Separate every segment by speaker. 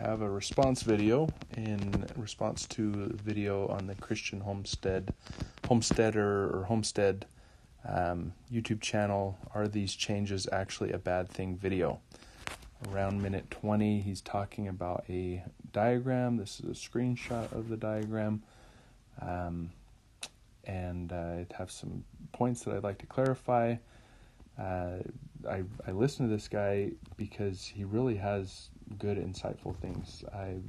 Speaker 1: have a response video in response to a video on the Christian Homestead YouTube channel. Are these changes actually a bad thing video? Around minute 20, he's talking about a diagram. This is a screenshot of the diagram. And I have some points that I'd like to clarify. I listen to this guy because he really has good, insightful things. I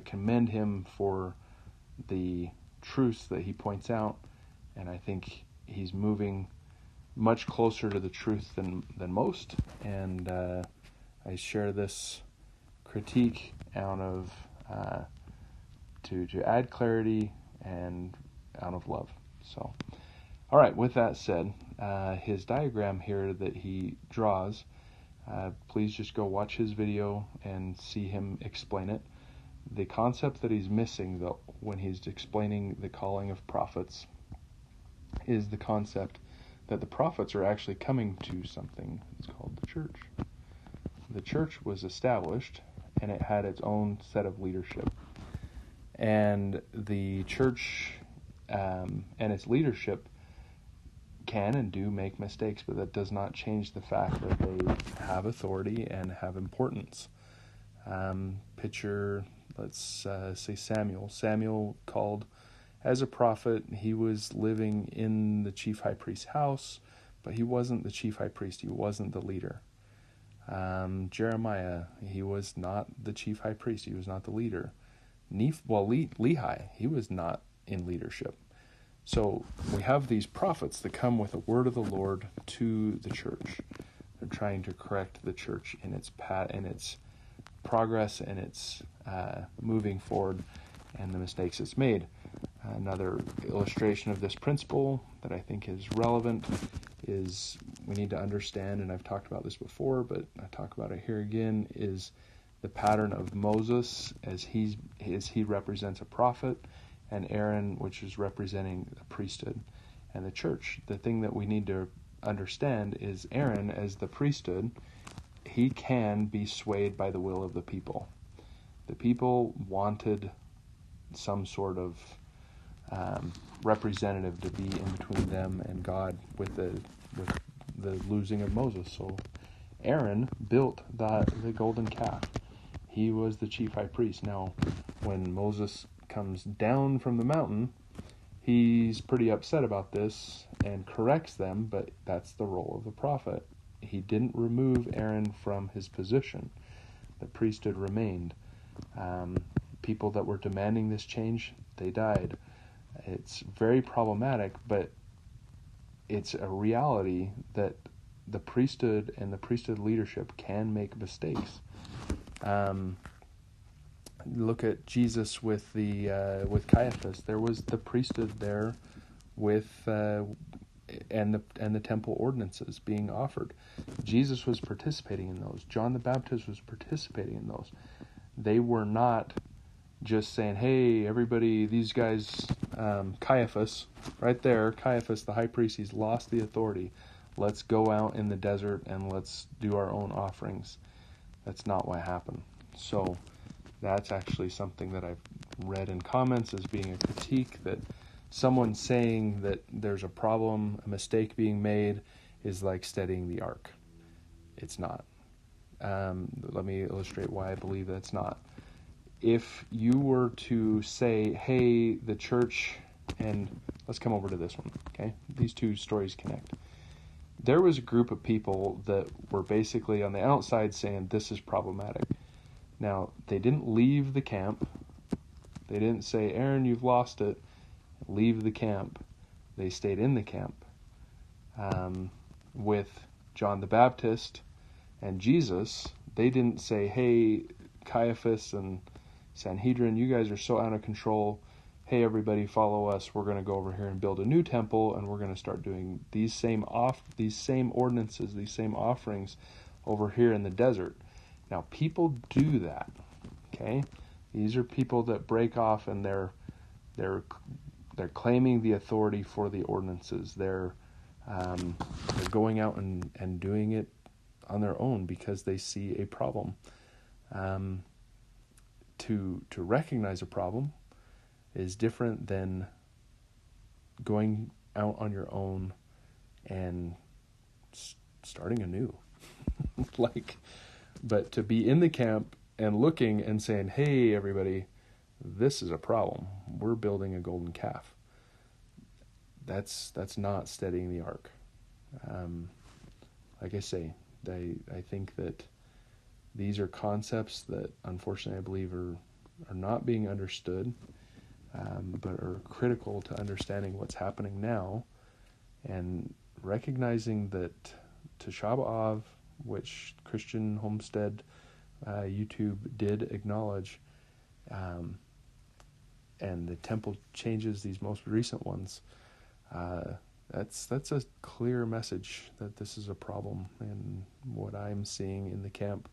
Speaker 1: commend him for the truths that he points out, and I think he's moving much closer to the truth than most. And I share this critique out of to add clarity and out of love. So, all right, with that said, his diagram here that he draws, please just go watch his video and see him explain it. The concept that he's missing, though, when he's explaining the calling of prophets, is the concept that the prophets are actually coming to something. It's called the church. The church was established, and it had its own set of leadership. And the church and its leadership can and do make mistakes, but that does not change the fact that they have authority and have importance. Picture, let's say Samuel. Samuel called as a prophet. He was living in the chief high priest's house, but he wasn't the chief high priest. He wasn't the leader. Jeremiah, he was not the chief high priest. He was not the leader. Lehi, he was not in leadership. So we have these prophets that come with a word of the Lord to the church. They're trying to correct the church in its progress and its moving forward and the mistakes it's made. Another illustration of this principle that I think is relevant is we need to understand, and I've talked about this before, but I talk about it here again, is the pattern of Moses as he represents a prophet, and Aaron, which is representing the priesthood and the church. The thing that we need to understand is Aaron, as the priesthood, he can be swayed by the will of the people. The people wanted some sort of representative to be in between them and God with the losing of Moses. So Aaron built the golden calf. He was the chief high priest. Now, when Moses comes down from the mountain, he's pretty upset about this and corrects them, but that's the role of the prophet. He didn't remove Aaron from his position. The priesthood remained. People that were demanding this change, they died. It's very problematic, but it's a reality that the priesthood and the priesthood leadership can make mistakes. Look at Jesus with Caiaphas. There was the priesthood there with and the temple ordinances being offered. Jesus was participating in those. John the Baptist was participating in those. They were not just saying, "Hey, everybody, these guys." Caiaphas, right there. Caiaphas, the high priest, he's lost the authority. Let's go out in the desert and let's do our own offerings. That's not what happened. So that's actually something that I've read in comments as being a critique, that someone saying that there's a problem, a mistake being made, is like steadying the ark. It's not. Let me illustrate why I believe that's not. If you were to say, hey, the church, and let's come over to this one, okay? These two stories connect. There was a group of people that were basically on the outside saying this is problematic. Now, they didn't leave the camp. They didn't say, Aaron, you've lost it. Leave the camp. They stayed in the camp with John the Baptist and Jesus. They didn't say, hey, Caiaphas and Sanhedrin, you guys are so out of control. Hey, everybody, follow us. We're going to go over here and build a new temple, and we're going to start doing these same ordinances, these same offerings over here in the desert. Now, people do that. Okay, these are people that break off, and they're claiming the authority for the ordinances. They're going out and doing it on their own because they see a problem. To recognize a problem is different than going out on your own and starting anew. But to be in the camp and looking and saying, hey, everybody, this is a problem. We're building a golden calf. That's not steadying the ark. Like I say, I think that these are concepts that, unfortunately, I believe are not being understood, but are critical to understanding what's happening now, and recognizing that Tisha B'Av, which Christian Homestead YouTube did acknowledge, and the temple changes, these most recent ones, that's a clear message that this is a problem, and what I'm seeing in the camp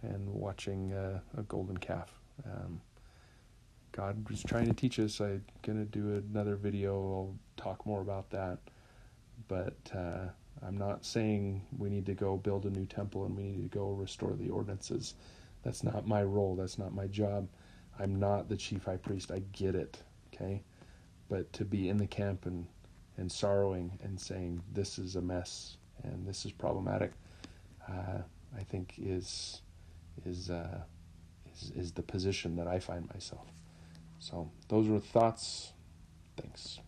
Speaker 1: and watching a golden calf. God was trying to teach us. I'm going to do another video. I'll talk more about that. But I'm not saying we need to go build a new temple and we need to go restore the ordinances. That's not my role. That's not my job. I'm not the chief high priest. I get it, okay? But to be in the camp and sorrowing and saying this is a mess and this is problematic, I think is the position that I find myself. So those were thoughts. Thanks.